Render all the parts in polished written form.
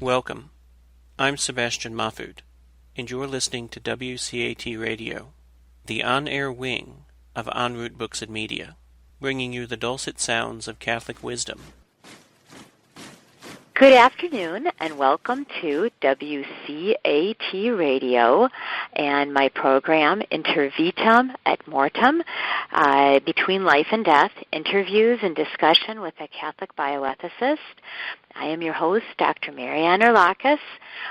Welcome. I'm Sebastian Mahfood, and you're listening to WCAT Radio, the on-air wing of En Route Books and Media, bringing you the dulcet sounds of Catholic wisdom. Good afternoon, and welcome to WCAT Radio and my program, Inter Vitam at Mortem, Between Life and Death, interviews and discussion with a Catholic bioethicist. I am your host, Dr. Anne Urlakis.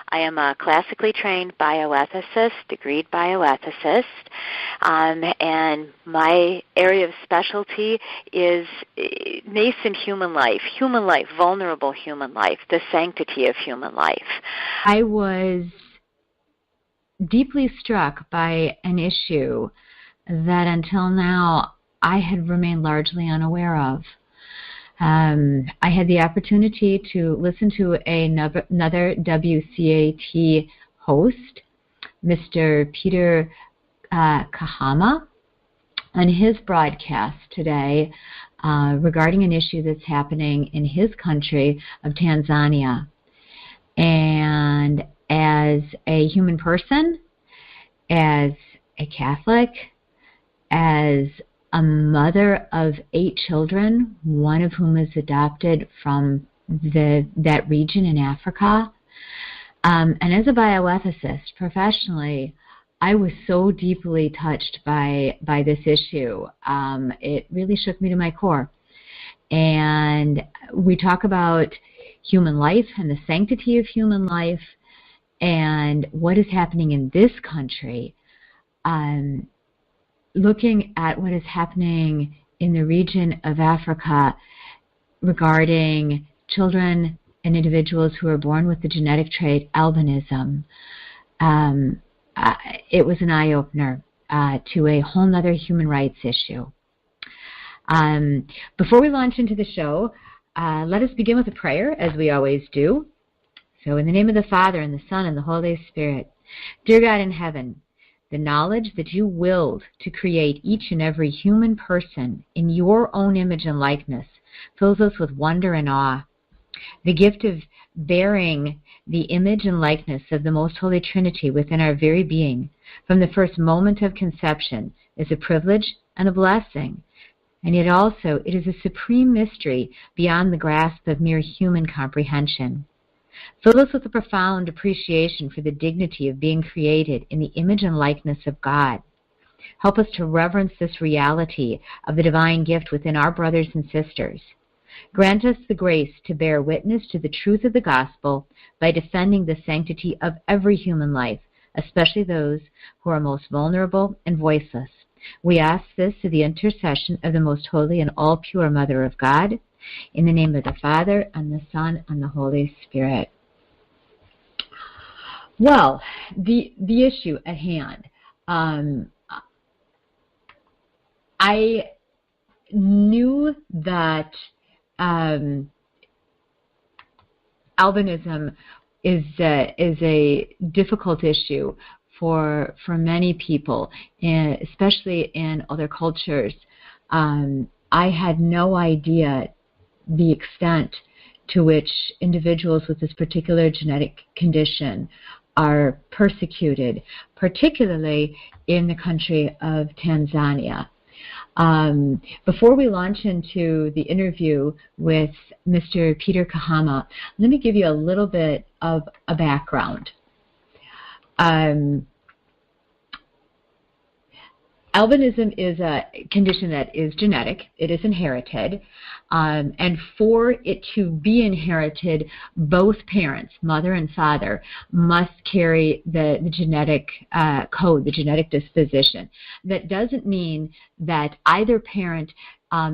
I am a classically trained bioethicist, degreed bioethicist, and my area of specialty is nascent human life, vulnerable human life, the sanctity of human life. I was deeply struck by an issue that until now I had remained largely unaware of. I had the opportunity to listen to another WCAT host, Mr. Peter Kahama, on his broadcast today regarding an issue that's happening in his country of Tanzania. And as a human person, as a Catholic, as a mother of 8 children, one of whom is adopted from that region in Africa. And as a bioethicist, professionally, I was so deeply touched by this issue. It really shook me to my core. And we talk about human life and the sanctity of human life and what is happening in this country. Looking at what is happening in the region of Africa regarding children and individuals who are born with the genetic trait albinism, it was an eye-opener to a whole other human rights issue. Before we launch into the show, let us begin with a prayer, as we always do. So in the name of the Father, and the Son, and the Holy Spirit. Dear God in heaven, the knowledge that you willed to create each and every human person in your own image and likeness fills us with wonder and awe. The gift of bearing the image and likeness of the Most Holy Trinity within our very being from the first moment of conception is a privilege and a blessing. And yet also it is a supreme mystery beyond the grasp of mere human comprehension. Fill us with a profound appreciation for the dignity of being created in the image and likeness of God. Help us to reverence this reality of the divine gift within our brothers and sisters. Grant us the grace to bear witness to the truth of the gospel by defending the sanctity of every human life, especially those who are most vulnerable and voiceless. We ask this through the intercession of the most holy and all-pure Mother of God, in the name of the Father, and the Son, and the Holy Spirit. Well, the issue at hand. I knew that albinism is a difficult issue for many people, especially in other cultures. I had no idea the extent to which individuals with this particular genetic condition are persecuted, particularly in the country of Tanzania. Before we launch into the interview with Mr. Peter Kahama, let me give you a little bit of a background. Albinism is a condition that is genetic. It is inherited. And for it to be inherited, both parents, mother and father, must carry the genetic code, the genetic disposition. That doesn't mean that either parent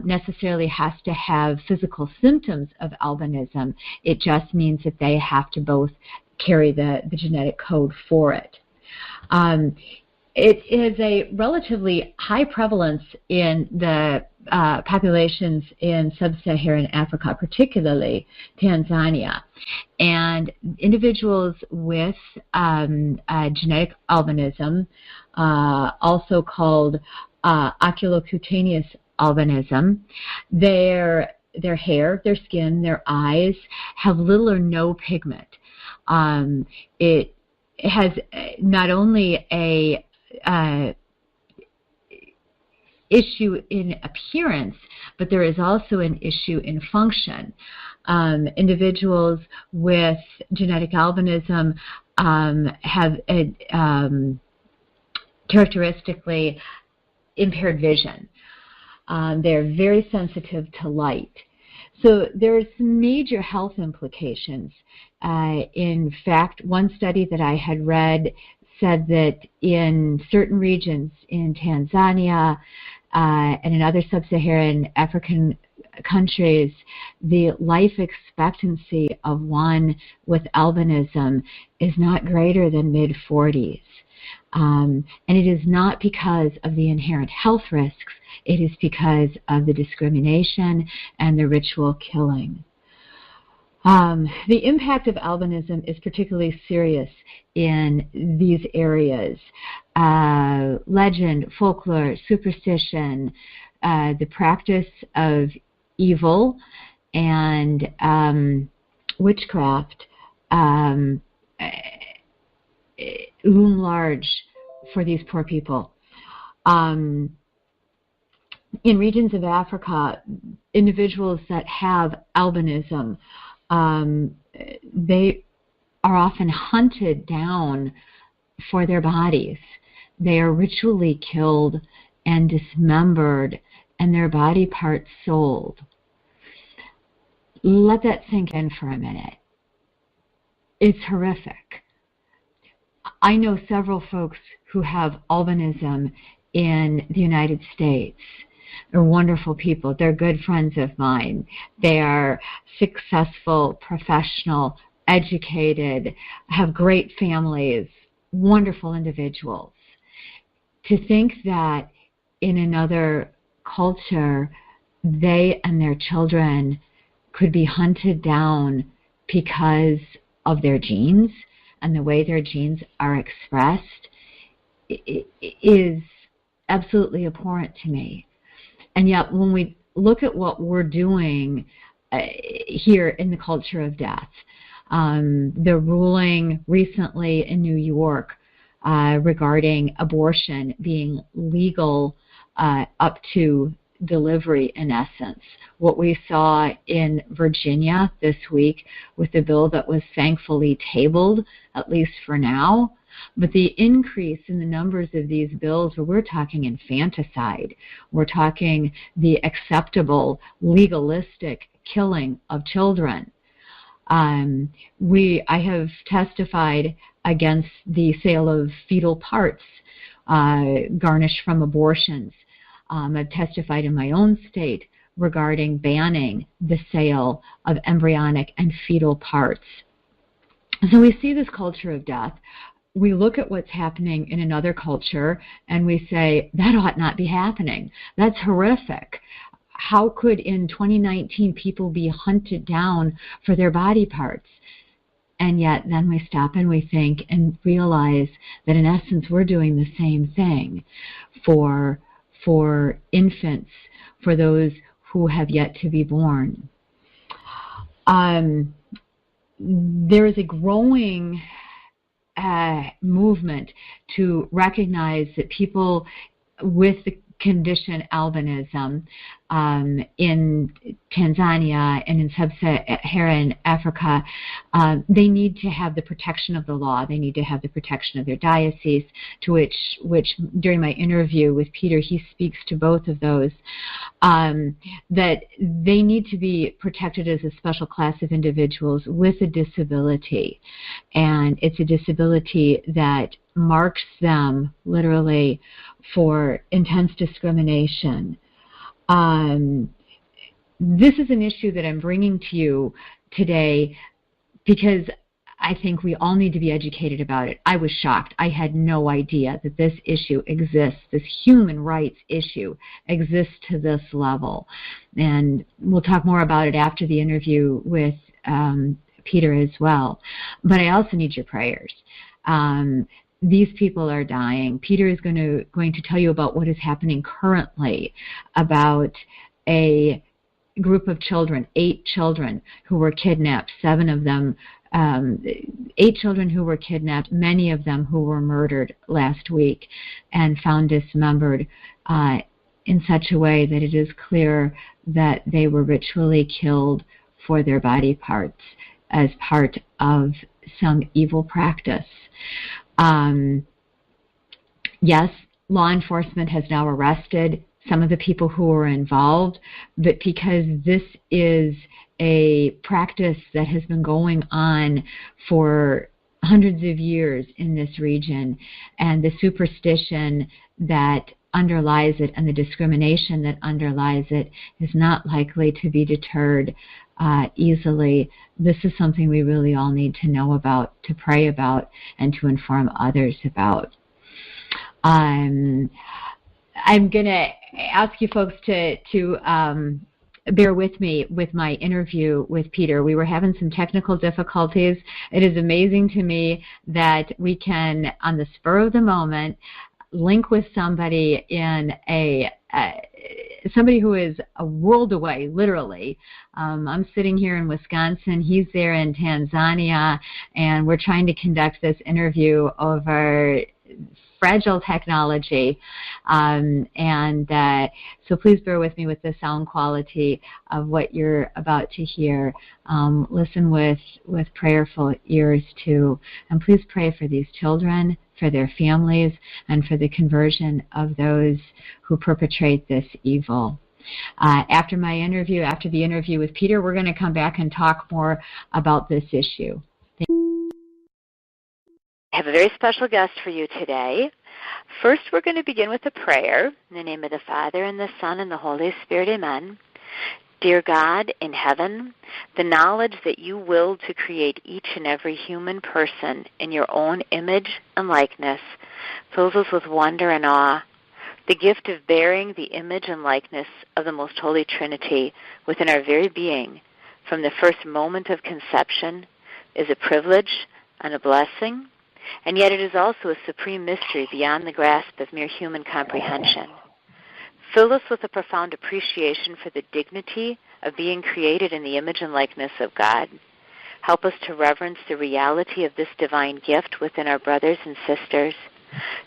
necessarily has to have physical symptoms of albinism. It just means that they have to both carry the genetic code for it. It is a relatively high prevalence in the populations in sub-Saharan Africa, particularly Tanzania. And individuals with genetic albinism, also called oculocutaneous albinism, their hair, their skin, their eyes have little or no pigment. It has not only a issue in appearance, but there is also an issue in function. Individuals with genetic albinism have characteristically impaired vision. They're very sensitive to light. So there are some major health implications. In fact, one study that I had read said that in certain regions in Tanzania and in other sub-Saharan African countries, the life expectancy of one with albinism is not greater than mid-40s. And it is not because of the inherent health risks, it is because of the discrimination and the ritual killing. The impact of albinism is particularly serious in these areas. Legend, folklore, superstition, the practice of evil, and witchcraft loom large for these poor people. In regions of Africa, individuals that have albinism, they are often hunted down for their bodies. They are ritually killed and dismembered, and their body parts sold. Let that sink in for a minute. It's horrific. I know several folks who have albinism in the United States. They're wonderful people. They're good friends of mine. They are successful, professional, educated, have great families, wonderful individuals. To think that in another culture, they and their children could be hunted down because of their genes and the way their genes are expressed is absolutely abhorrent to me. And yet when we look at what we're doing here in the culture of death, the ruling recently in New York regarding abortion being legal up to delivery, in essence. What we saw in Virginia this week with the bill that was thankfully tabled, at least for now, but the increase in the numbers of these bills where we're talking infanticide, we're talking the acceptable, legalistic killing of children. I have testified against the sale of fetal parts garnished from abortions. I've testified in my own state regarding banning the sale of embryonic and fetal parts. So we see this culture of death. We look at what's happening in another culture and we say, that ought not be happening. That's horrific. How could in 2019 people be hunted down for their body parts? And yet then we stop and we think and realize that in essence we're doing the same thing for infants, for those who have yet to be born. There is a growing movement to recognize that people with the condition albinism in Tanzania and in sub-Saharan Africa, they need to have the protection of the law. They need to have the protection of their diocese, to which during my interview with Peter, he speaks to both of those, that they need to be protected as a special class of individuals with a disability. And it's a disability that marks them literally for intense discrimination. This is an issue that I'm bringing to you today because I think we all need to be educated about it. I was shocked. I had no idea that this issue exists, this human rights issue exists to this level. And we'll talk more about it after the interview with Peter as well. But I also need your prayers. These people are dying. Peter is going to tell you about what is happening currently, about a group of children, 8 children who were kidnapped, 7 of them 8 children who were kidnapped, many of them who were murdered last week and found dismembered in such a way that it is clear that they were ritually killed for their body parts as part of some evil practice. Yes, law enforcement has now arrested some of the people who were involved, but because this is a practice that has been going on for hundreds of years in this region, and the superstition that underlies it and the discrimination that underlies it is not likely to be deterred easily. This is something we really all need to know about, to pray about, and to inform others about. I'm going to ask you folks to bear with me with my interview with Peter. We were having some technical difficulties. It is amazing to me that we can, on the spur of the moment, link with somebody in somebody who is a world away, literally. I'm sitting here in Wisconsin. He's there in Tanzania, and we're trying to conduct this interview over fragile technology, so please bear with me with the sound quality of what you're about to hear. Listen with prayerful ears too, and please pray for these children, for their families, and for the conversion of those who perpetrate this evil. After the interview with Peter, we're going to come back and talk more about this issue. I have a very special guest for you today. First, we're going to begin with a prayer. In the name of the Father, and the Son, and the Holy Spirit, amen. Dear God in heaven, the knowledge that you willed to create each and every human person in your own image and likeness fills us with wonder and awe. The gift of bearing the image and likeness of the Most Holy Trinity within our very being from the first moment of conception is a privilege and a blessing. And yet it is also a supreme mystery beyond the grasp of mere human comprehension. Fill us with a profound appreciation for the dignity of being created in the image and likeness of God. Help us to reverence the reality of this divine gift within our brothers and sisters.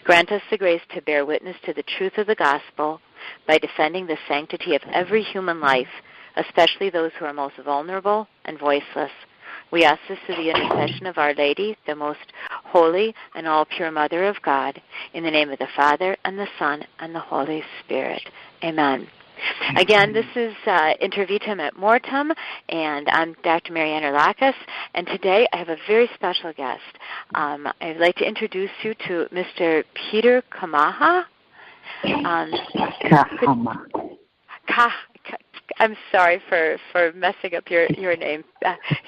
Grant us the grace to bear witness to the truth of the gospel by defending the sanctity of every human life, especially those who are most vulnerable and voiceless. We ask this through the intercession of Our Lady, the most holy and all-pure Mother of God, in the name of the Father, and the Son, and the Holy Spirit. Amen. Again, this is Inter Vitam at Mortem, and I'm Dr. Anne Urlakis, and today I have a very special guest. I'd like to introduce you to Mr. Peter Kahama. Kahama. I'm sorry for messing up your name.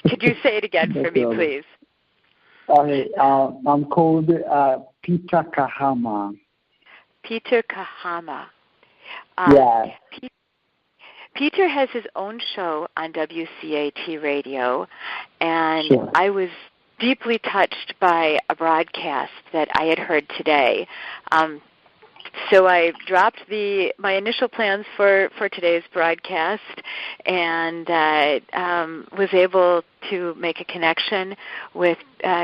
Could you say it again for me, please? I'm called Peter Kahama. Peter Kahama. Yeah. Peter has his own show on WCAT Radio, and sure. I was deeply touched by a broadcast that I had heard today. So I dropped my initial plans for today's broadcast and was able to make a connection with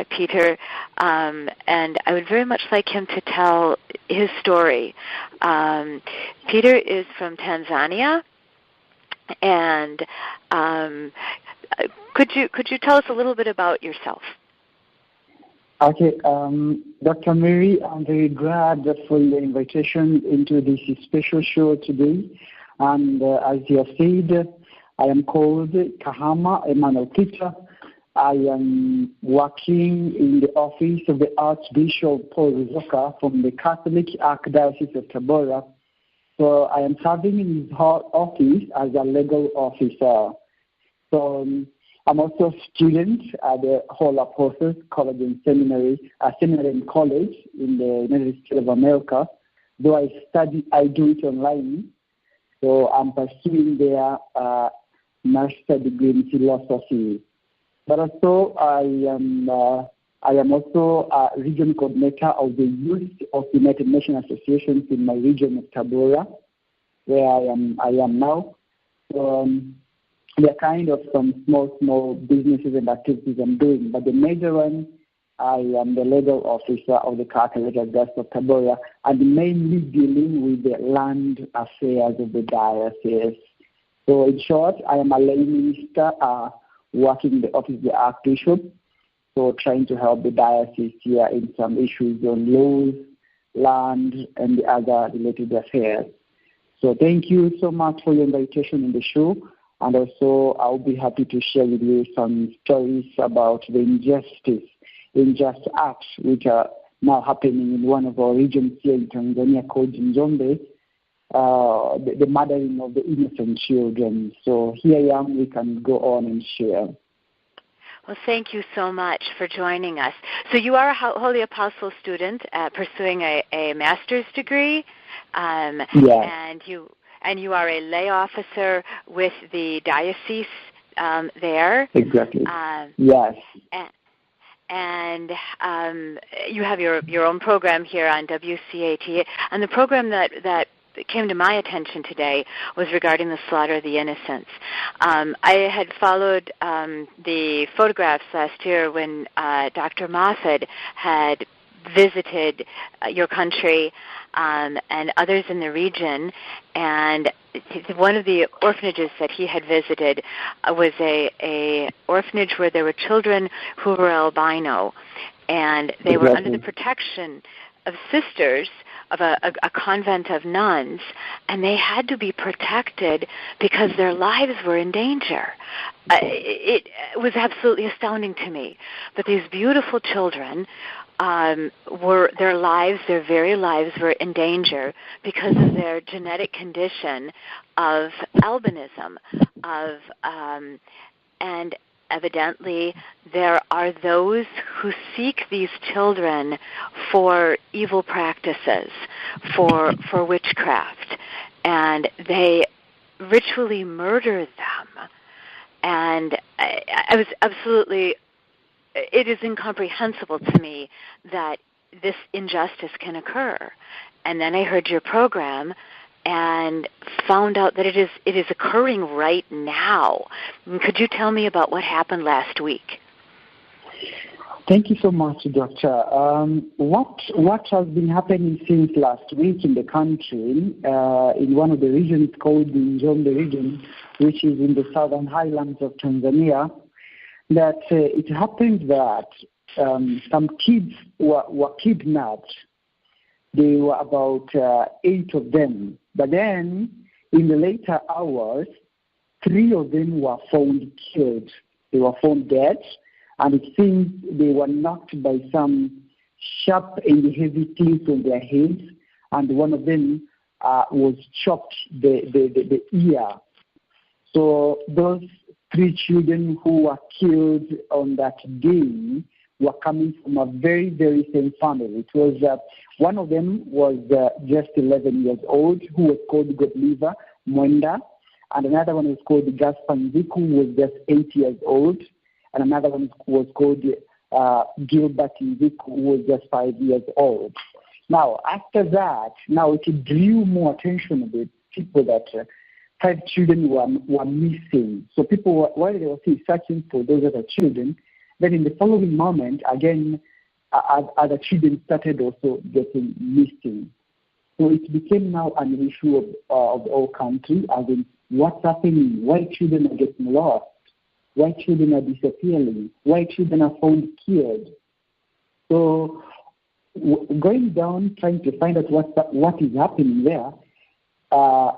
Peter, and I would very much like him to tell his story. Peter is from Tanzania, and could you tell us a little bit about yourself? Okay, Dr. Mary, I'm very glad for your invitation into this special show today. And as you have said, I am called Kahama Emmanuel Peter. I am working in the office of the Archbishop Paul Ruzoka from the Catholic Archdiocese of Tabora. So I am serving in his office as a legal officer. So I'm also a student at the Whole Apostles College and Seminary and College in the United States of America. Though I do it online. So I'm pursuing their master's degree in philosophy. But also I am also a region coordinator of the Youth of United Nations Associations in my region of Tabora, where I am now. So, there are kind of some small businesses and activities I'm doing, but the major one, I am the legal officer of the Catholic Diocese of Tabora, and mainly dealing with the land affairs of the diocese. So in short, I am a lay minister working in the office of the Archbishop, so trying to help the diocese here in some issues on laws, land, and the other related affairs. So thank you so much for your invitation in the show, and also I'll be happy to share with you some stories about the unjust acts which are now happening in one of our regions here in Tanzania called Njomba, the murdering of the innocent children. So here I am, we can go on and share. Well, thank you so much for joining us. So you are a Holy Apostle student pursuing a master's degree, yes. and you are a lay officer with the diocese there. Exactly. Yes. And you have your own program here on WCAT, and the program that came to my attention today was regarding the slaughter of the innocents. I had followed the photographs last year when Dr. Moffat had visited your country and others in the region, and one of the orphanages that he had visited was a orphanage where there were children who were albino, and they were under the protection of sisters of a convent of nuns, and they had to be protected because their lives were in danger. It was absolutely astounding to me that these beautiful children their very lives were in danger because of their genetic condition of albinism, and evidently there are those who seek these children for evil practices, for witchcraft, and they ritually murder them. And I was absolutely, it is incomprehensible to me that this injustice can occur. And then I heard your program and found out that it is occurring right now. Could you tell me about what happened last week? Thank you so much, Doctor. What has been happening since last week in the country, in one of the regions called the Njomba region, which is in the southern highlands of Tanzania, that it happened that some kids were kidnapped. There were about 8 of them. But then, in the later hours, 3 of them were found killed. They were found dead, and it seems they were knocked by some sharp and heavy things on their heads, and one of them was chopped the ear. So those 3 children who were killed on that day were coming from a very, very same family. It was one of them was just 11 years old, who was called Godliver Mwenda, and another one was called Gaspar Nziku, who was just 8 years old, and another one was called Gilbert Nziku, who was just 5 years old. Now, after that, it drew more attention of the people that 5 children were missing. So people, while they were still searching for those other children, then in the following moment, again, other children started also getting missing. So it became now an issue of the whole country, as in what's happening, why children are getting lost, why children are disappearing, why children are found killed. So going down, trying to find out what is happening there,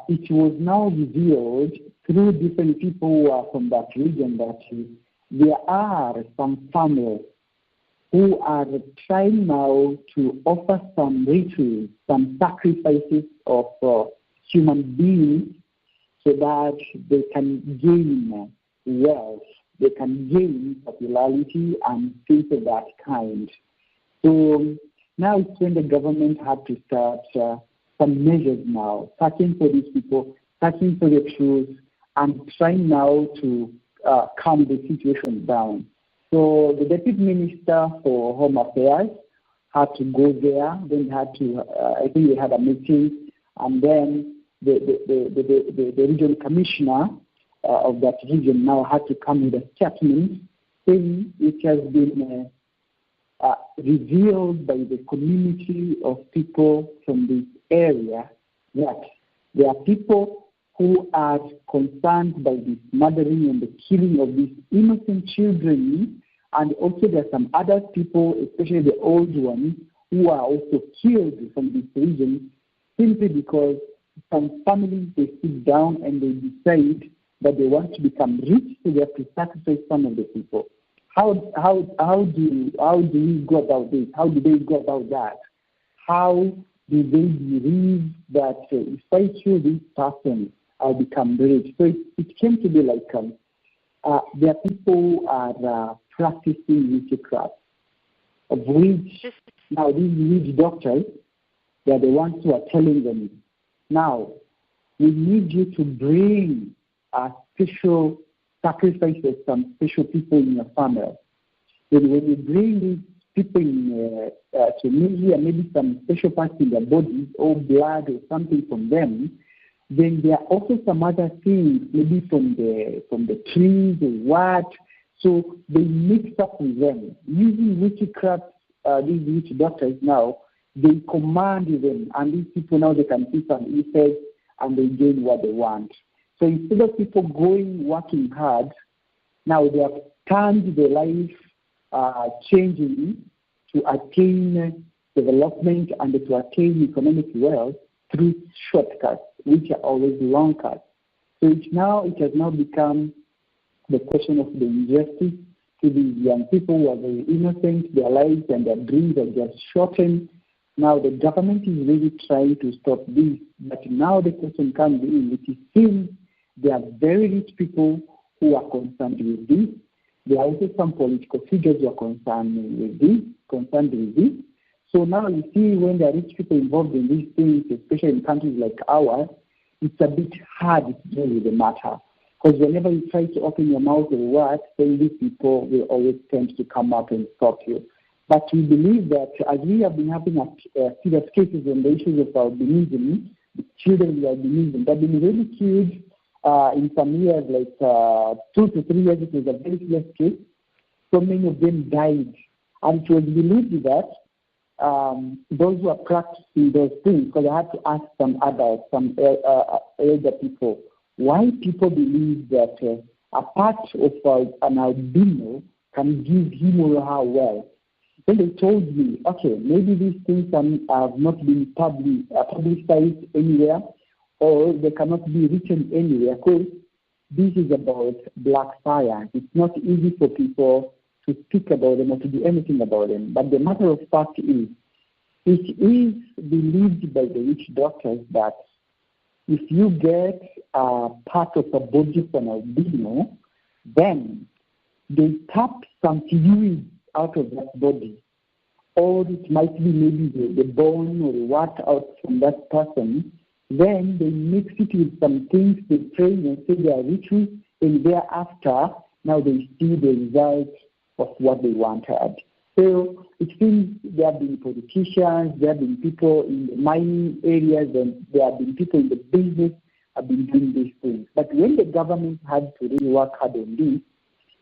it was now revealed through different people who are from that region that there are some families who are trying now to offer some rituals, some sacrifices of human beings so that they can gain wealth, they can gain popularity and things of that kind. So now it's when the government had to start some measures now, searching for these people, searching for the truth, and trying now to calm the situation down. So the Deputy Minister for Home Affairs had to go there, then had to, I think they had a meeting, and then the Regional Commissioner of that region now had to come with a statement saying it has been revealed by the community of people from this area that there are people who are concerned by this murdering and the killing of these innocent children, and also there are some other people, especially the old ones, who are also killed from this region simply because some families, they sit down and they decide that they want to become rich, so they have to sacrifice some of the people. How do we go about this? How do they go about that? How do they believe that if I kill this person, I'll become rich? So it came to be like there are people who are practicing witchcraft, of which now these witch doctors, they are the ones who are telling them, now we need you to bring a special sacrifice of some special people in your family. Then when you bring these people to me here, maybe some special parts in their bodies or blood or something from them, then there are also some other things, maybe from the trees or what. So they mix up with them. Using witchcraft, these witch doctors now, they command them, and these people now, they can see some effects and they gain what they want. So instead of people working hard, now they have turned their life changing to attain development and to attain economic wealth through shortcuts, which are always long cuts. So it has now become the question of the injustice to these young people who are very innocent. Their lives and their dreams are just shortened. Now the government is really trying to stop this, but now the question comes in, it seems there are very rich people who are concerned with this. There are also some political figures who are concerned with this. So now you see when there are rich people involved in these things, especially in countries like ours, it's a bit hard to deal with the matter. Because whenever you try to open your mouth or what, then these people will always tend to come up and stop you. But we believe that as we have been having a serious cases on the issues of albinism, the children with albinism, they've been really killed in some years, like 2 to 3 years. It was a very serious case. So many of them died. And it was believed that those who are practicing those things, because I had to ask some adults, some elder people, why people believe that a part of an albino can give him or her wealth. Then they told me, okay, maybe these things have not been publicized anywhere, or they cannot be written anywhere, because this is about black science. It's not easy for people to speak about them or to do anything about them. But the matter of fact is, it is believed by the witch doctors that if you get a part of a body from albino, then they tap some fluid out of that body, or it might be maybe the bone or what out from that person. Then they mix it with some things, they pray and say they are rituals, and thereafter, now they see the result of what they wanted. So it seems there have been politicians, there have been people in the mining areas, and there have been people in the business have been doing these things. But when the government had to really work hard on this,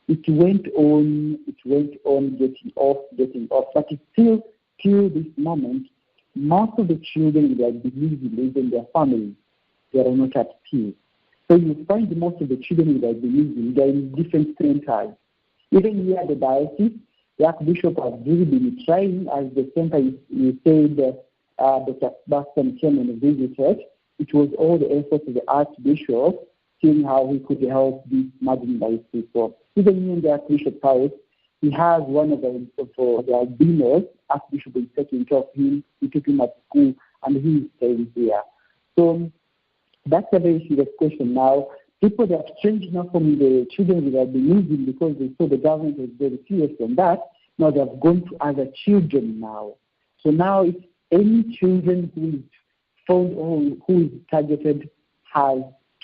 it went on getting off. But it's still, till this moment, most of the children that believe in their families, they are not at peace. So you find most of the children that believe in, they are in different centers. Even here at the diocese, the Archbishop has really been trying, as the center you said, Dr. Sebastian came and visited. It was all the efforts of the Archbishop, seeing how he could help these marginalized people. Even in the Archbishop's house, he has one of the albinos. Archbishop is taking care of him. He took him at school, and he is staying here. So that's a very serious question now. People that have changed now from the children with albinism because they saw the government was very serious on that. Now they have gone to other children now. So now it's any children who is found or who is targeted has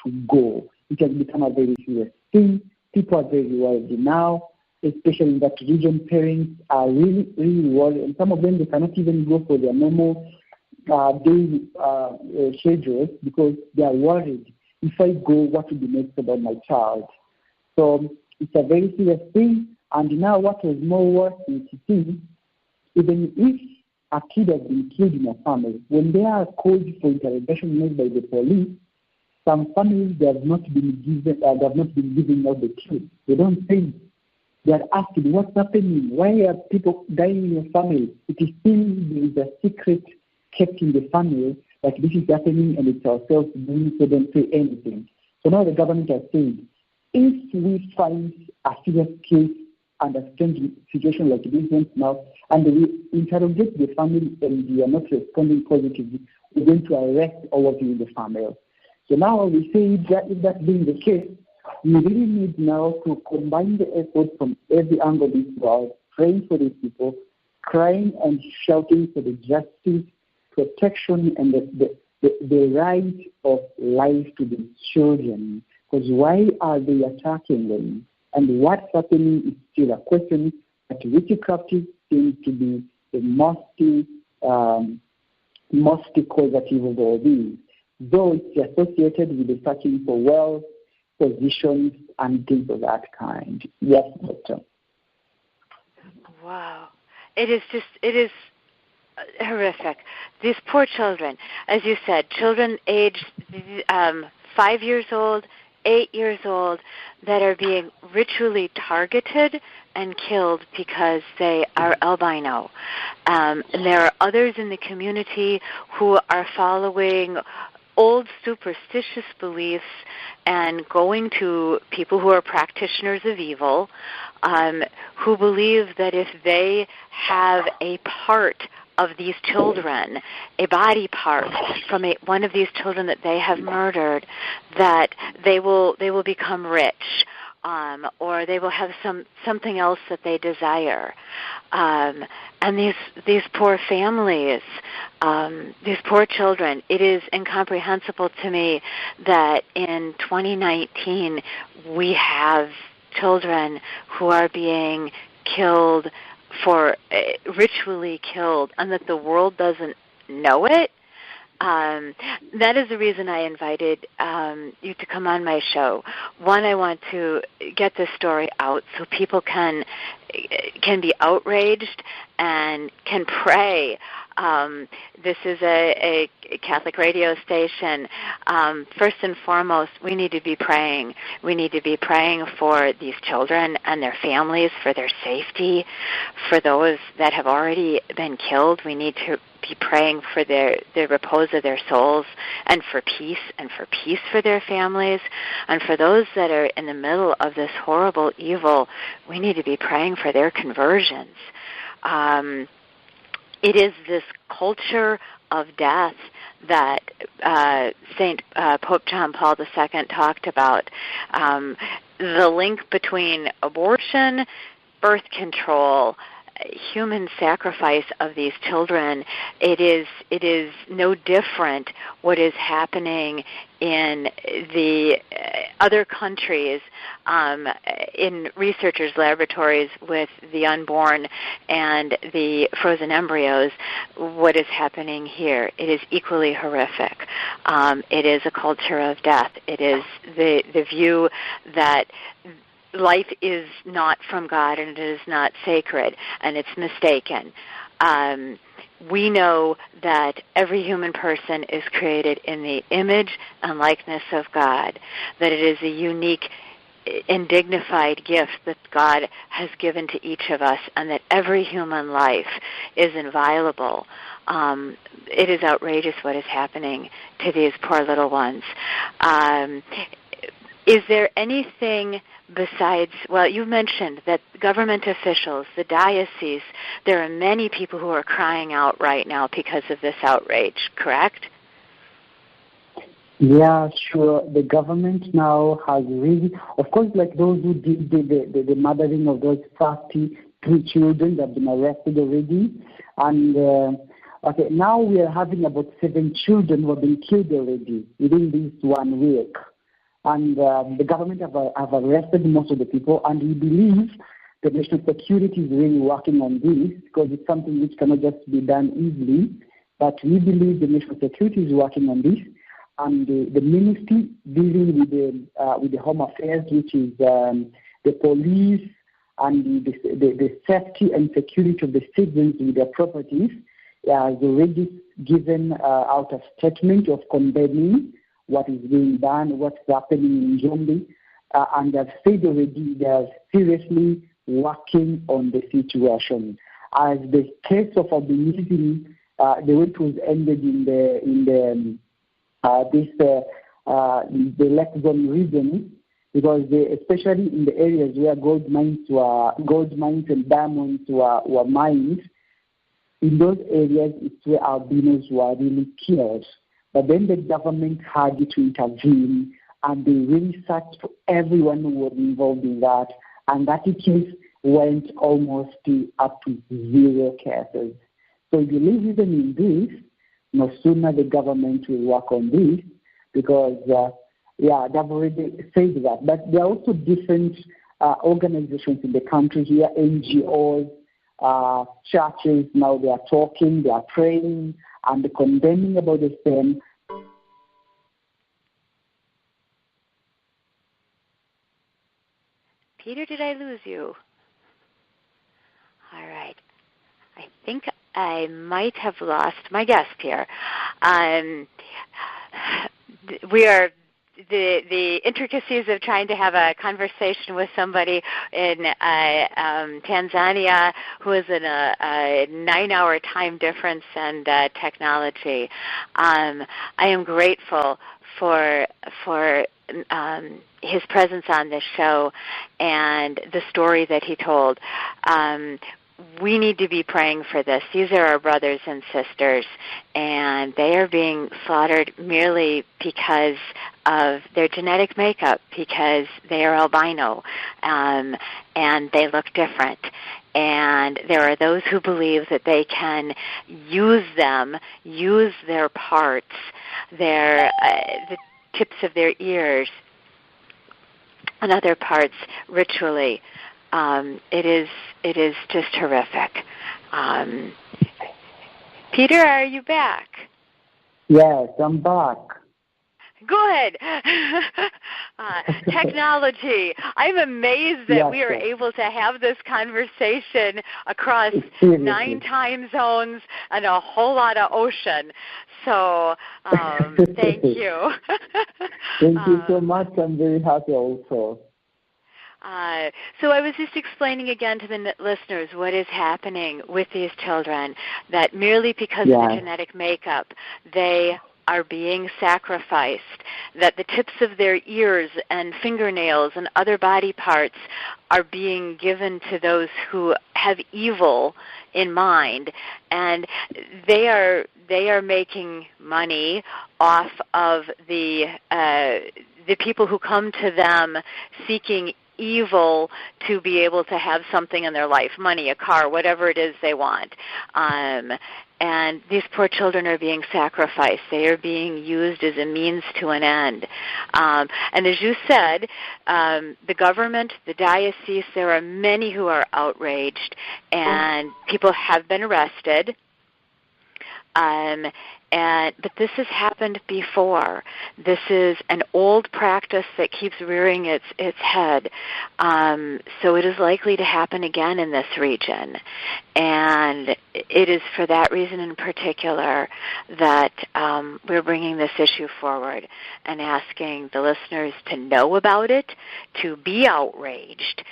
to go. It has become a very serious thing. People are very worried now, especially in that region. Parents are really, really worried, and some of them, they cannot even go for their normal daily schedules because they are worried if I go, what will be next about my child? So it's a very serious thing. And now what was more worrying to see, even if a kid has been killed in a family, when they are called for interrogation made by the police, some families they have not been giving out the truth. They don't say. They are asking, what's happening? Why are people dying in your family? It is still there is a secret kept in the family that this is happening and it's ourselves doing, so don't say anything. So now the government has said, if we find a serious case and a strange situation like this one now, and we interrogate the family and we are not responding positively, we're going to arrest all of you in the family. So now we say that if that being the case, we really need now to combine the effort from every angle of this world, praying for these people, crying and shouting for the justice, protection, and the right of life to the children. Because why are they attacking them? And what's happening is still a question, but witchcraft seems to be the most causative of all these, though it's associated with the searching for wealth, positions, and things of that kind. Yes, Doctor. Wow. It is horrific. These poor children, as you said, children aged 5 years old, 8 years old, that are being ritually targeted and killed because they are albino. And there are others in the community who are following old superstitious beliefs and going to people who are practitioners of evil, who believe that if they have a part of these children, a body part from one of these children that they have murdered, that they will become rich, or they will have something else that they desire. And these poor families, these poor children, it is incomprehensible to me that in 2019 we have children who are being killed ritually killed, and that the world doesn't know it. That is the reason I invited you to come on my show. One, I want to get this story out so people can be outraged and can pray. This is a Catholic radio station. First and foremost, we need to be praying. We need to be praying for these children and their families, for their safety, for those that have already been killed. We need to be praying for the repose of their souls, and for peace for their families. And for those that are in the middle of this horrible evil, we need to be praying for their conversions. It is this culture of death that Pope John Paul II talked about. The link between abortion, birth control, human sacrifice of these children, it is no different what is happening in the other countries, in researchers' laboratories with the unborn and the frozen embryos. What is happening here, it is equally horrific. It is a culture of death. It is the view that life is not from God and it is not sacred, and it's mistaken. We know that every human person is created in the image and likeness of God, that it is a unique and dignified gift that God has given to each of us, and that every human life is inviolable. It is outrageous what is happening to these poor little ones. Is there anything besides, well, you mentioned that government officials, the diocese, there are many people who are crying out right now because of this outrage, correct? Yeah, sure. The government now has really, of course, like those who did the murdering of those 32 children that have been arrested already. And now we are having about 7 children who have been killed already within this 1 week. And the government have arrested most of the people, and we believe the national security is really working on this, because it's something which cannot just be done easily. But we believe the national security is working on this, and the ministry dealing with the Home Affairs, which is the police and the safety and security of the citizens with their properties, has already given out a statement of condemning what is being done, what's happening in Njomba, and they've said already they are seriously working on the situation. As the case of albinism, the way it was ended in the Lake Zone region, because especially in the areas where gold mines and diamonds were mined, in those areas it's where albinos were really killed. But then the government had to intervene, and they really searched for everyone who was involved in that, and that case went almost up to 0 cases. So if you believe even in this, no sooner the government will work on this, because they've already said that. But there are also different organizations in the country here, NGOs, churches. Now they are talking, they are praying, and condemning about the same. Peter, did I lose you? All right. I think I might have lost my guest here. We are the intricacies of trying to have a conversation with somebody in Tanzania who is in a 9-hour time difference and technology. I am grateful for his presence on this show and the story that he told. We need to be praying for this. These are our brothers and sisters, and they are being slaughtered merely because of their genetic makeup, because they are albino, and they look different. And there are those who believe that they can use their parts, the tips of their ears, and other parts ritually. It is just horrific. Peter, are you back? Yes, I'm back. Good. Technology. I'm amazed that we are able to have this conversation across 9 time zones and a whole lot of ocean. So thank you. Thank you so much. I'm very happy also. So I was just explaining again to the listeners what is happening with these children, that merely because of the genetic makeup, they are being sacrificed, that the tips of their ears and fingernails and other body parts are being given to those who have evil in mind, and they are making money off of the people who come to them seeking evil to be able to have something in their life, money, a car, whatever it is they want. And these poor children are being sacrificed. They are being used as a means to an end. And as you said, the government, the diocese, there are many who are outraged, and people have been arrested. But this has happened before. This is an old practice that keeps rearing its head. So it is likely to happen again in this region. And it is for that reason in particular that we're bringing this issue forward and asking the listeners to know about it, to be outraged.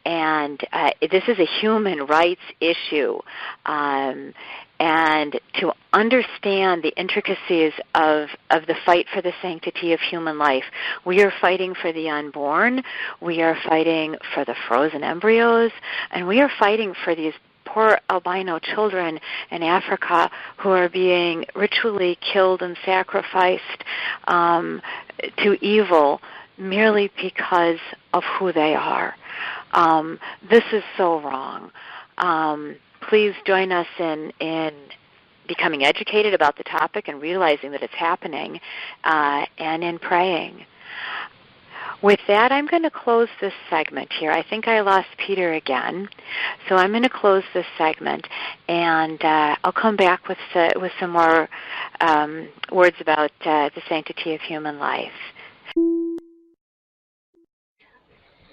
This is a human rights issue. And to understand the intricacies of the fight for the sanctity of human life. We are fighting for the unborn, we are fighting for the frozen embryos, and we are fighting for these poor albino children in Africa who are being ritually killed and sacrificed to evil merely because of who they are. This is so wrong. Please join us in becoming educated about the topic and realizing that it's happening, and in praying. With that, I'm going to close this segment here. I think I lost Peter again, so I'm going to close this segment, and I'll come back with some more words about the sanctity of human life.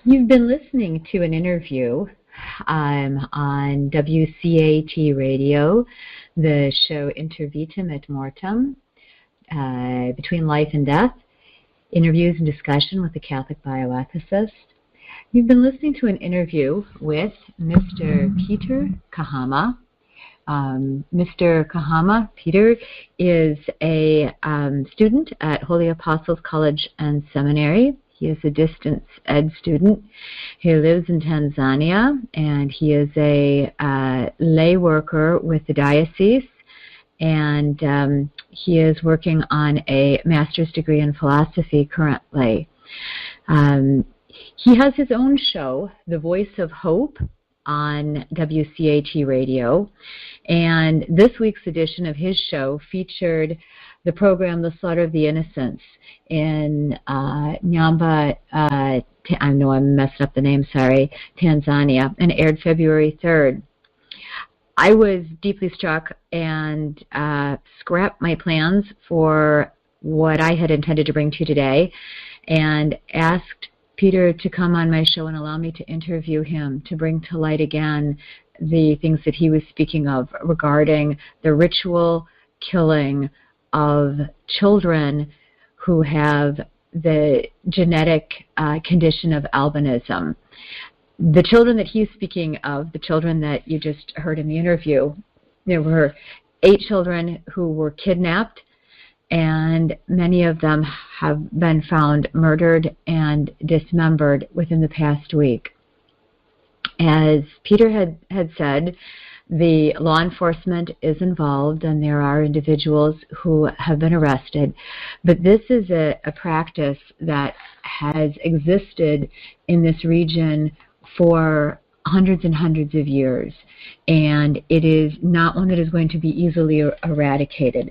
You've been listening to an interview on WCAT Radio, the show Inter Vitam et Mortem, Between Life and Death, interviews and discussion with the Catholic bioethicist. You've been listening to an interview with Mr. Peter Kahama. Mr. Kahama, Peter, is a student at Holy Apostles College and Seminary. He is a distance ed student. He lives in Tanzania, and he is a lay worker with the diocese, and he is working on a master's degree in philosophy currently. He has his own show, The Voice of Hope, on WCAT Radio, and this week's edition of his show featured the program The Slaughter of the Innocents in Njomba, I know I'm messing up the name, sorry, Tanzania, and aired February 3rd. I was deeply struck and scrapped my plans for what I had intended to bring to you today and asked Peter to come on my show and allow me to interview him, to bring to light again the things that he was speaking of regarding the ritual killing of children who have the genetic condition of albinism. The children that he's speaking of, the children that you just heard in the interview, there were 8 children who were kidnapped, and many of them have been found murdered and dismembered within the past week. As Peter had said, the law enforcement is involved, and there are individuals who have been arrested. But this is a practice that has existed in this region for hundreds and hundreds of years, and it is not one that is going to be easily eradicated.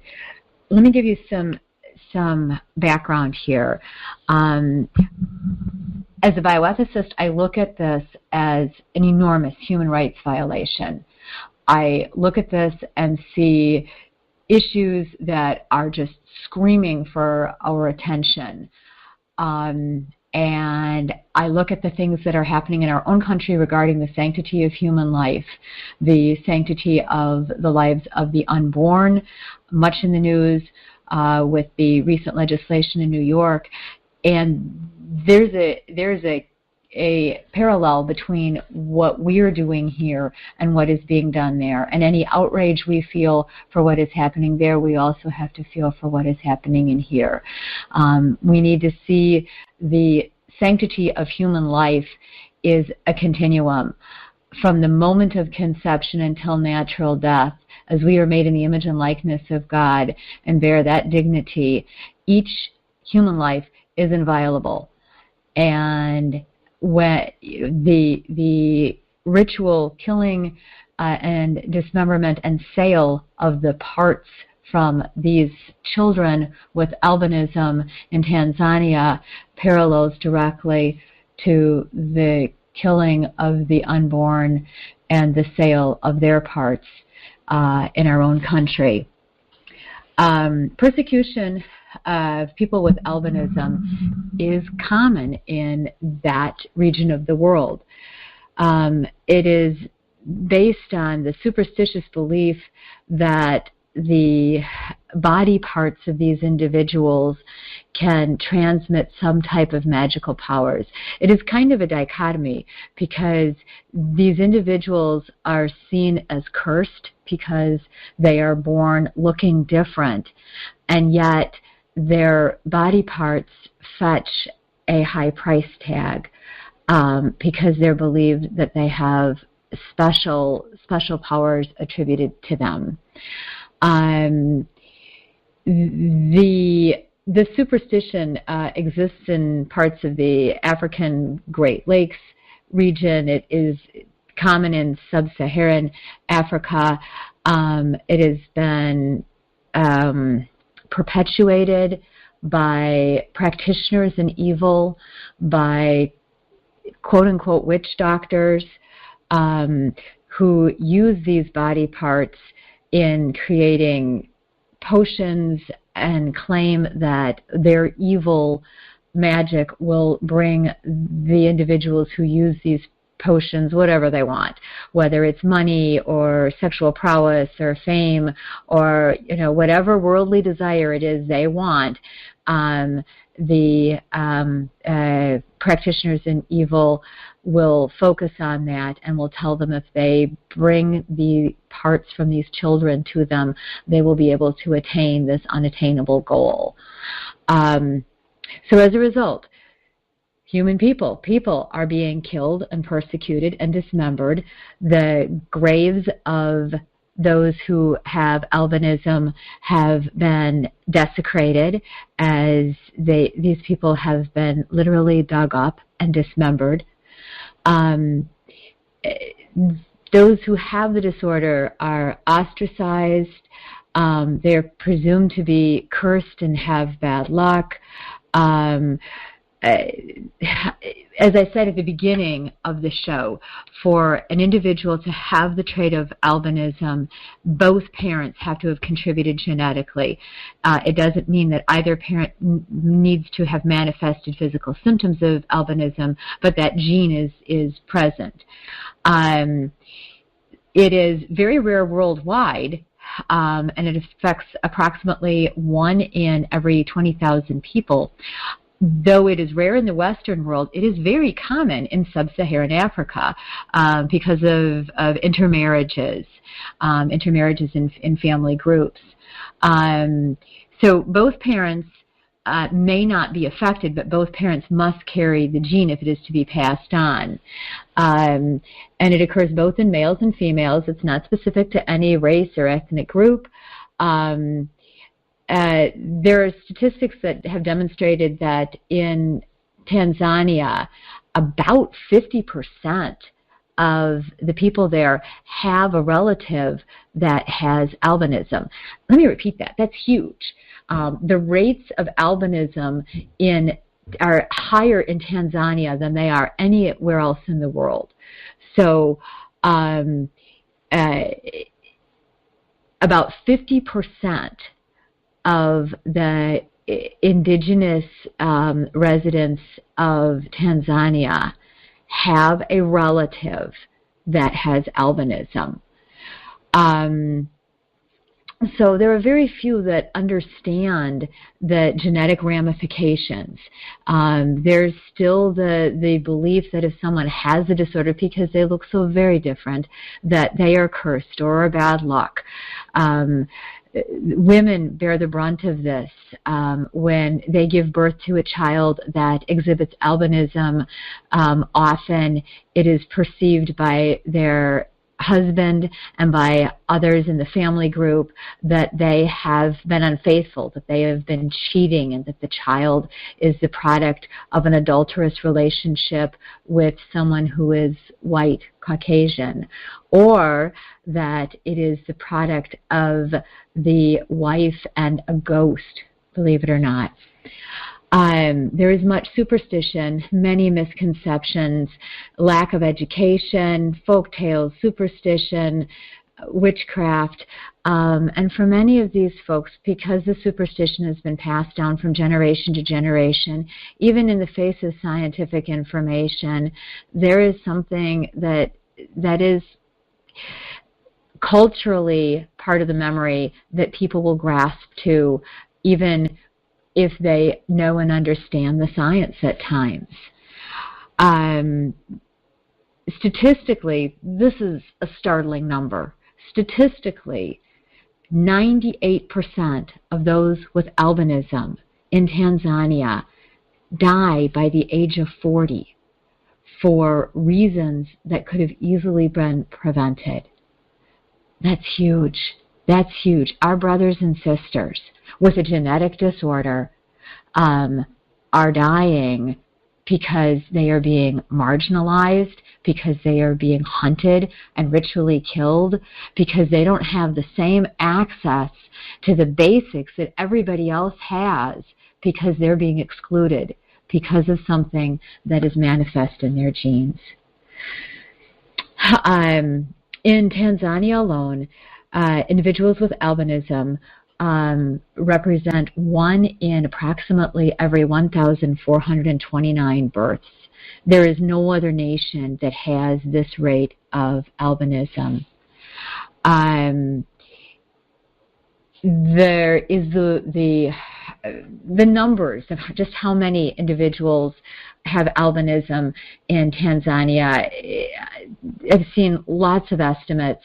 Let me give you some background here. As a bioethicist, I look at this as an enormous human rights violation. I look at this and see issues that are just screaming for our attention. And I look at the things that are happening in our own country regarding the sanctity of human life, the sanctity of the lives of the unborn, much in the news with the recent legislation in New York. And there's a parallel between what we're doing here and what is being done there. And any outrage we feel for what is happening there, we also have to feel for what is happening in here. We need to see the sanctity of human life is a continuum from the moment of conception until natural death. As we are made in the image and likeness of God and bear that dignity, each human life is inviolable. And when the ritual killing and dismemberment and sale of the parts from these children with albinism in Tanzania parallels directly to the killing of the unborn and the sale of their parts in our own country. Persecution of people with albinism is common in that region of the world. It is based on the superstitious belief that the body parts of these individuals can transmit some type of magical powers. It is kind of a dichotomy because these individuals are seen as cursed because they are born looking different, and yet their body parts fetch a high price tag because they're believed that they have special powers attributed to them. The superstition exists in parts of the African Great Lakes region. It is common in sub-Saharan Africa. It has been perpetuated by practitioners in evil, by quote-unquote witch doctors who use these body parts in creating potions and claim that their evil magic will bring the individuals who use these potions whatever they want, whether it's money or sexual prowess or fame or whatever worldly desire it is they want. The practitioners in evil will focus on that and will tell them if they bring the parts from these children to them, they will be able to attain this unattainable goal. So as a result, human people are being killed and persecuted and dismembered. The graves of those who have albinism have been desecrated as these people have been literally dug up and dismembered. Those who have the disorder are ostracized. They're presumed to be cursed and have bad luck. As I said at the beginning of the show, for an individual to have the trait of albinism, both parents have to have contributed genetically. It doesn't mean that either parent needs to have manifested physical symptoms of albinism, but that gene is present. It is very rare worldwide, and it affects approximately 1 in every 20,000 people. Though it is rare in the Western world, it is very common in sub-Saharan Africa because of intermarriages in family groups. So both parents may not be affected, but both parents must carry the gene if it is to be passed on. And it occurs both in males and females. It's not specific to any race or ethnic group. There are statistics that have demonstrated that in Tanzania, about 50% of the people there have a relative that has albinism. Let me repeat that. That's huge. The rates of albinism are higher in Tanzania than they are anywhere else in the world. So about 50% of the indigenous residents of Tanzania have a relative that has albinism. So there are very few that understand the genetic ramifications. There's still the belief that if someone has a disorder because they look so very different, that they are cursed or are bad luck. Women bear the brunt of this when they give birth to a child that exhibits albinism. Often it is perceived by their husband and by others in the family group that they have been unfaithful, that they have been cheating, and that the child is the product of an adulterous relationship with someone who is white, Caucasian, or that it is the product of the wife and a ghost, believe it or not. There is much superstition, many misconceptions, lack of education, folk tales, superstition, witchcraft, and for many of these folks, because the superstition has been passed down from generation to generation, even in the face of scientific information, there is something that is culturally part of the memory that people will grasp to, even if they know and understand the science at times. Statistically, this is a startling number. Statistically, 98% of those with albinism in Tanzania die by the age of 40 for reasons that could have easily been prevented. That's huge. That's huge. Our brothers and sisters with a genetic disorder are dying because they are being marginalized, because they are being hunted and ritually killed, because they don't have the same access to the basics that everybody else has because they're being excluded because of something that is manifest in their genes. In Tanzania alone, individuals with albinism represent 1 in approximately every 1,429 births. There is no other nation that has this rate of albinism. There is the numbers of just how many individuals have albinism in Tanzania. I've seen lots of estimates,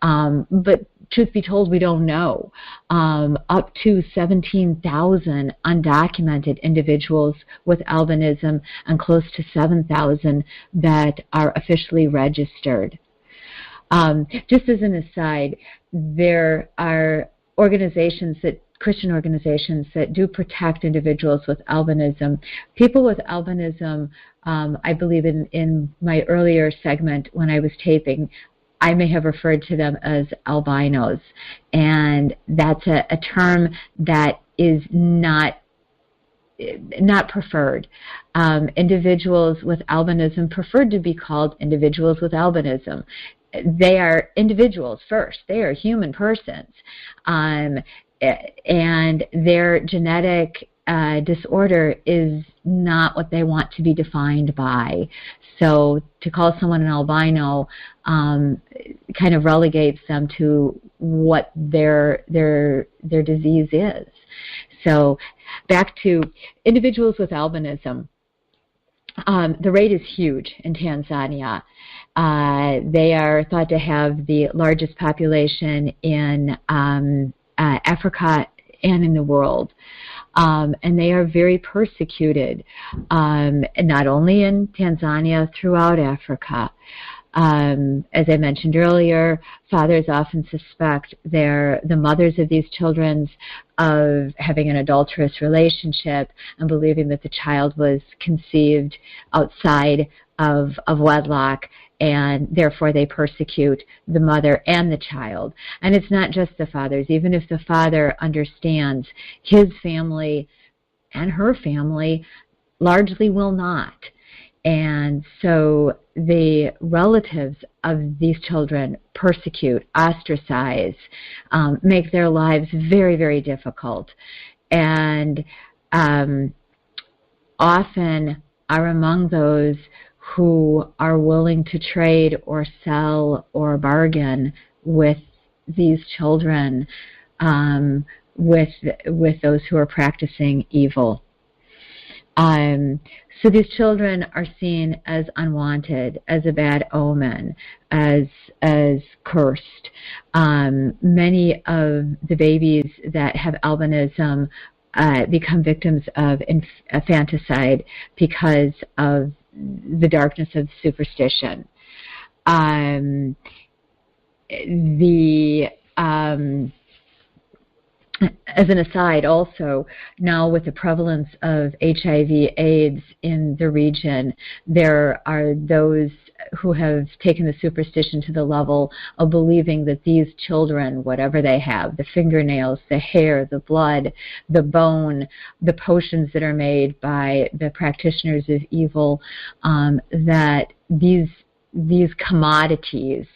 but truth be told, we don't know. Up to 17,000 undocumented individuals with albinism and close to 7,000 that are officially registered. Just as an aside, there are Christian organizations that do protect individuals with albinism. People with albinism, I believe in my earlier segment when I was taping, I may have referred to them as albinos, and that's a term that is not preferred. Individuals with albinism preferred to be called individuals with albinism. They are individuals first. They are human persons. And their genetic disorder is not what they want to be defined by. So to call someone an albino kind of relegates them to what their disease is. So back to individuals with albinism. The rate is huge in Tanzania. They are thought to have the largest population in Africa and in the world. And they are very persecuted, not only in Tanzania, throughout Africa. As I mentioned earlier, fathers often suspect the mothers of these children of having an adulterous relationship and believing that the child was conceived outside of wedlock, and therefore they persecute the mother and the child. And it's not just the fathers. Even if the father understands, his family and her family largely will not. And so the relatives of these children persecute, ostracize, make their lives very, very difficult, and often are among those who are willing to trade or sell or bargain with these children, with those who are practicing evil. So these children are seen as unwanted, as a bad omen, as cursed. Many of the babies that have albinism become victims of infanticide because of the darkness of superstition. As an aside, also, now with the prevalence of HIV/AIDS in the region, there are those who have taken the superstition to the level of believing that these children, whatever they have, the fingernails, the hair, the blood, the bone, the potions that are made by the practitioners of evil, that these commodities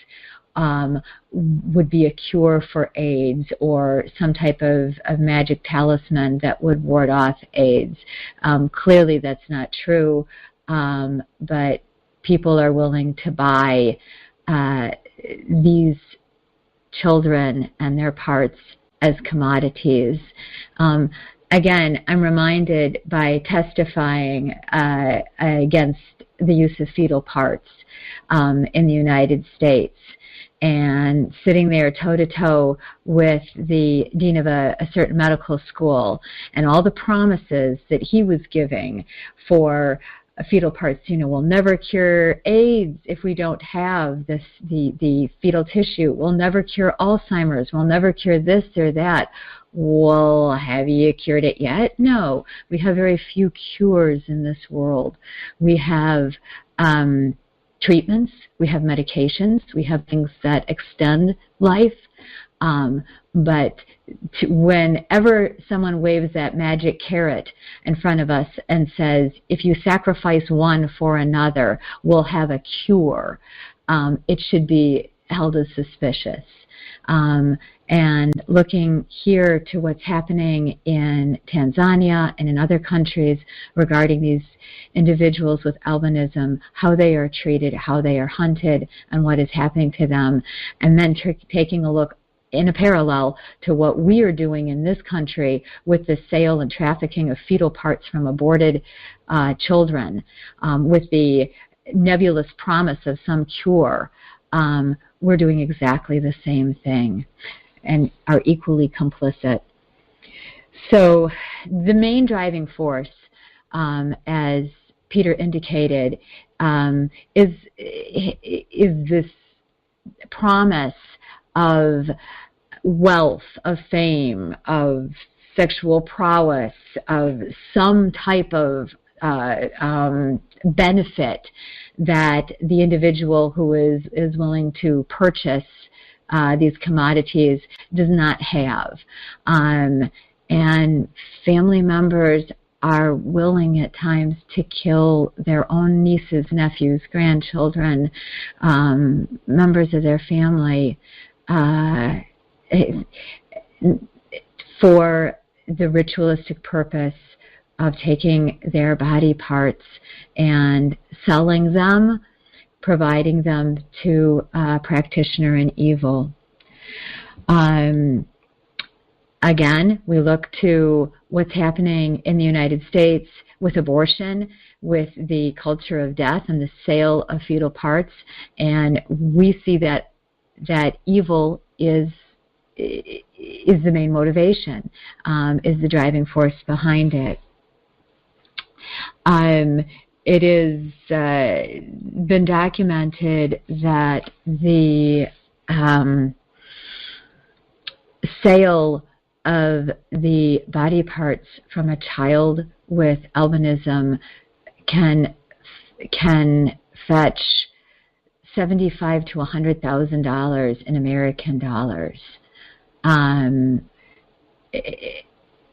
would be a cure for AIDS or some type of magic talisman that would ward off AIDS. Clearly that's not true, but people are willing to buy these children and their parts as commodities. Again, I'm reminded by testifying against the use of fetal parts in the United States, and sitting there toe-to-toe with the dean of a certain medical school and all the promises that he was giving for fetal parts. We'll never cure AIDS if we don't have the fetal tissue. We'll never cure Alzheimer's. We'll never cure this or that. Well, have you cured it yet? No. We have very few cures in this world. We have treatments, we have medications, we have things that extend life, But whenever someone waves that magic carrot in front of us and says, if you sacrifice one for another, we'll have a cure, it should be held as suspicious. And looking here to what's happening in Tanzania and in other countries regarding these individuals with albinism, how they are treated, how they are hunted, and what is happening to them, and then taking a look in a parallel to what we are doing in this country with the sale and trafficking of fetal parts from aborted children, with the nebulous promise of some cure. We're doing exactly the same thing and are equally complicit. So the main driving force, as Peter indicated, is this promise of wealth, of fame, of sexual prowess, of some type of benefit that the individual who is willing to purchase these commodities does not have. And family members are willing at times to kill their own nieces, nephews, grandchildren, members of their family for the ritualistic purpose of taking their body parts and selling them, providing them to a practitioner in evil. Again, we look to what's happening in the United States with abortion, with the culture of death and the sale of fetal parts, and we see that evil is the main motivation, is the driving force behind it. It has been documented that the sale of the body parts from a child with albinism can fetch $75,000 to $100,000 in American dollars.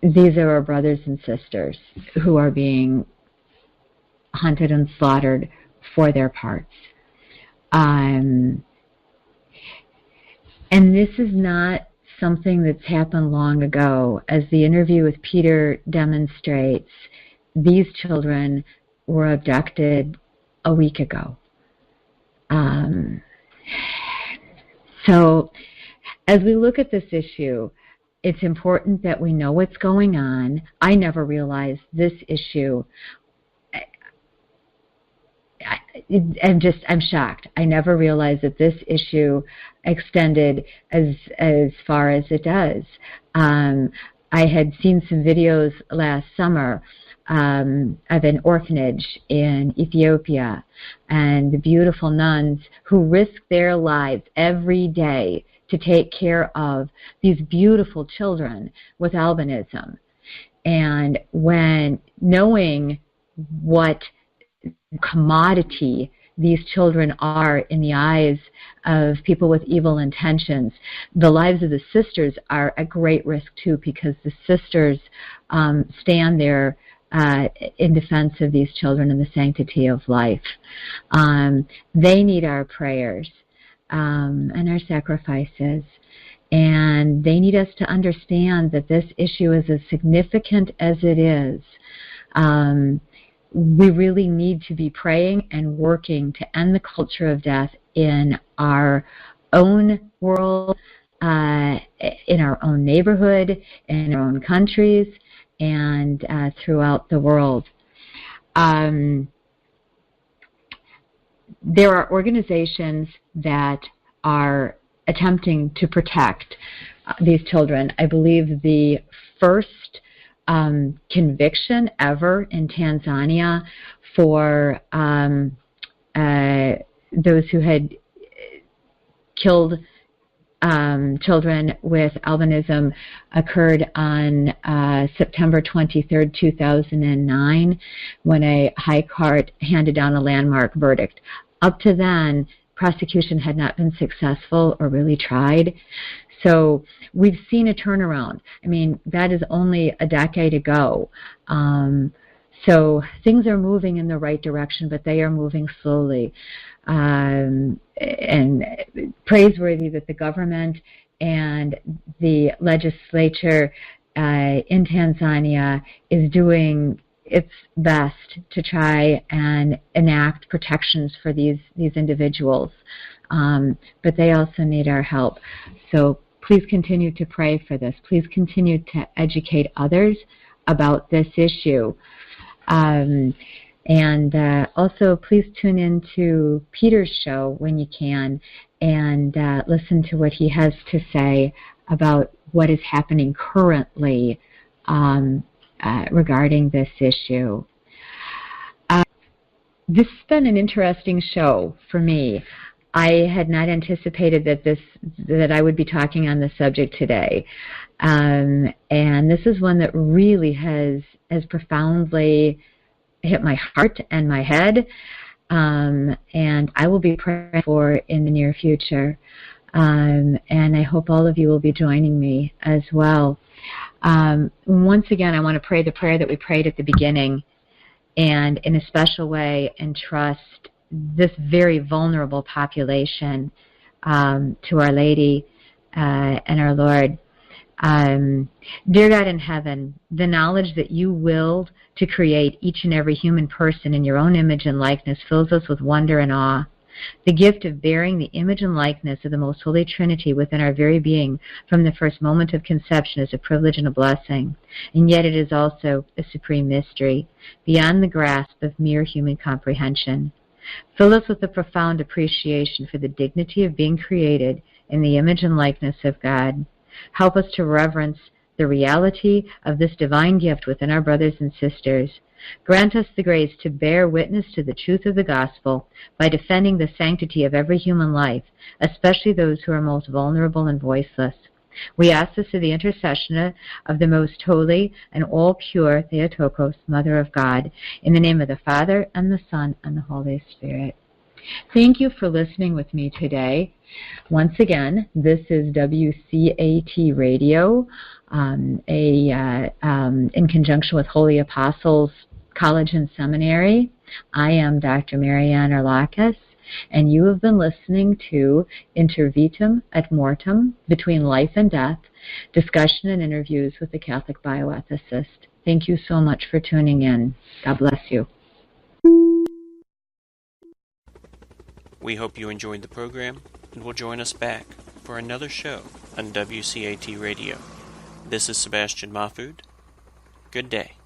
These are our brothers and sisters who are being hunted and slaughtered for their parts. And this is not something that's happened long ago. As the interview with Peter demonstrates, these children were abducted a week ago. So as we look at this issue, it's important that we know what's going on. I never realized this issue. I'm shocked. I never realized that this issue extended as far as it does. I had seen some videos last summer of an orphanage in Ethiopia and the beautiful nuns who risk their lives every day to take care of these beautiful children with albinism. And when knowing what commodity these children are in the eyes of people with evil intentions, the lives of the sisters are at great risk too, because the sisters stand there in defense of these children and the sanctity of life. They need our prayers and our sacrifices, and they need us to understand that this issue is as significant as it is. We really need to be praying and working to end the culture of death in our own world, in our own neighborhood, in our own countries, and throughout the world. There are organizations that are attempting to protect these children. I believe the first conviction ever in Tanzania for those who had killed children with albinism occurred on September 23rd, 2009, when a high court handed down a landmark verdict. Up to then, prosecution had not been successful or really tried. So we've seen a turnaround. I mean, that is only a decade ago. So things are moving in the right direction, but they are moving slowly. And praiseworthy that the government and the legislature in Tanzania is doing its best to try and enact protections for these individuals. But they also need our help. So please continue to pray for this. Please continue to educate others about this issue. And also please tune in to Peter's show when you can and listen to what he has to say about what is happening currently regarding this issue. This has been an interesting show for me. I had not anticipated that I would be talking on this subject today. And this is one that really has profoundly hit my heart and my head. And I will be praying for in the near future. And I hope all of you will be joining me as well. Once again, I want to pray the prayer that we prayed at the beginning, and in a special way entrust this very vulnerable population to Our Lady and our Lord. Dear God in heaven, the knowledge that you willed to create each and every human person in your own image and likeness fills us with wonder and awe. The gift of bearing the image and likeness of the Most Holy Trinity within our very being from the first moment of conception is a privilege and a blessing, and yet it is also a supreme mystery, beyond the grasp of mere human comprehension. Fill us with a profound appreciation for the dignity of being created in the image and likeness of God. Help us to reverence the reality of this divine gift within our brothers and sisters. Grant us the grace to bear witness to the truth of the gospel by defending the sanctity of every human life, especially those who are most vulnerable and voiceless. We ask this through the intercession of the most holy and all-pure Theotokos, Mother of God, in the name of the Father, and the Son, and the Holy Spirit. Thank you for listening with me today. Once again, this is WCAT Radio, in conjunction with Holy Apostles College and Seminary. I am Dr. Anne Urlakis, and you have been listening to Inter Vitam et Mortem, Between Life and Death, discussion and interviews with the Catholic bioethicist. Thank you so much for tuning in. God bless you. We hope you enjoyed the program and will join us back for another show on WCAT Radio. This is Sebastian Mahfood. Good day.